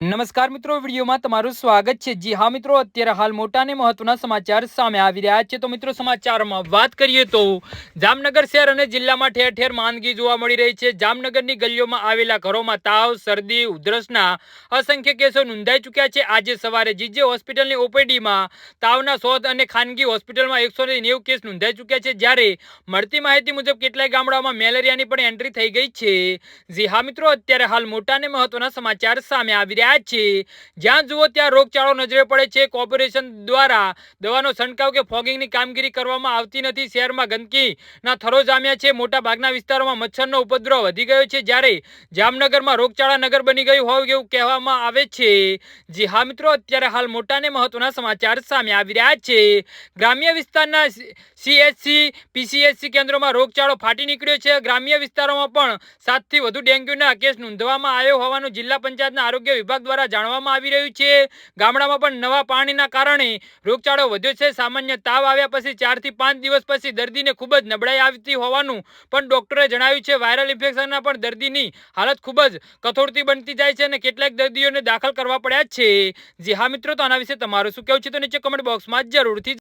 નમસ્કાર મિત્રો, વિડીયોમાં તમારું સ્વાગત છે। જી હા મિત્રો, અત્યારે હાલ મોટા અને મહત્વના સમાચાર સામે આવી રહ્યા છે। તો મિત્રો, સમાચારમાં વાત કરીએ તો જામનગર શહેર અને જિલ્લામાં ઠેર ઠેર માંદગી જોવા મળી રહી છે। જામનગરની ગલીઓમાં આવેલા ઘરોમાં તાવ, શરદી, ઉધરસના અસંખ્ય કેસો નોંધાઈ ચૂક્યા છે। આજે સવારે જીજે હોસ્પિટલની ઓપીડીમાં તાવના 100 અને ખાનગી હોસ્પિટલમાં 190 કેસ નોંધાઈ ચૂક્યા છે। જ્યારે મળતી માહિતી મુજબ કેટલાય ગામડાઓમાં મેલેરિયાની પણ એન્ટ્રી થઈ ગઈ છે। જી હા મિત્રો, અત્યારે હાલ મોટા અને મહત્વના સમાચાર સામે આવી રહ્યા છે। જ્યાં જુઓ ત્યાં રોગચાળો નજરે પડે છે। કોર્પોરેશન દ્વારા દવાનો છંટકાવ કે ફોગિંગની કામગીરી કરવામાં આવતી નથી। શહેરમાં ગંદકીના થરો જામ્યા છે। મોટા ભાગના વિસ્તારોમાં મચ્છરનો ઉપદ્રવ વધી ગયો છે, જ્યારે જામનગરમાં રોગચાળા નગર બની ગયું હોય એવું કહેવામાં આવે છે। જી હા મિત્રો, અત્યારે હાલ મોટા અને મહત્વના સમાચાર સામે આવી રહ્યા છે। ગ્રામ્ય વિસ્તારના સીએચસી, પીસીએચસી કેન્દ્રોમાં રોગચાળો ફાટી નીકળ્યો છે। ગ્રામ્ય વિસ્તારોમાં પણ 7 થી વધુ ડેન્ગ્યુના કેસ નોંધવામાં આવ્યો હોવાનું જિલ્લા પંચાયતના આરોગ્ય વિભાગ દ્વારા જાણવામાં આવી રહ્યું છે। ગામડામાં પણ નવા પાણીના કારણે રોગચાળો વધ્યો છે। સામાન્ય તાવ આવ્યા પછી 4 થી 5 દિવસ પછી દર્દીને ખૂબ જ નબળાઈ આવતી હોવાનું પણ ડોક્ટરે જણાવ્યું છે। વાયરલ ઇન્ફેક્શનના પણ દર્દીની હાલત ખૂબ જ કથોરતી બનતી જાય છે અને કેટલાક દર્દીઓને દાખલ કરવા પડ્યા છે। જી હા મિત્રો, તો આના વિશે તમારું શું કહેવું છે તો નીચે કમેન્ટ બોક્સમાં જરૂરથી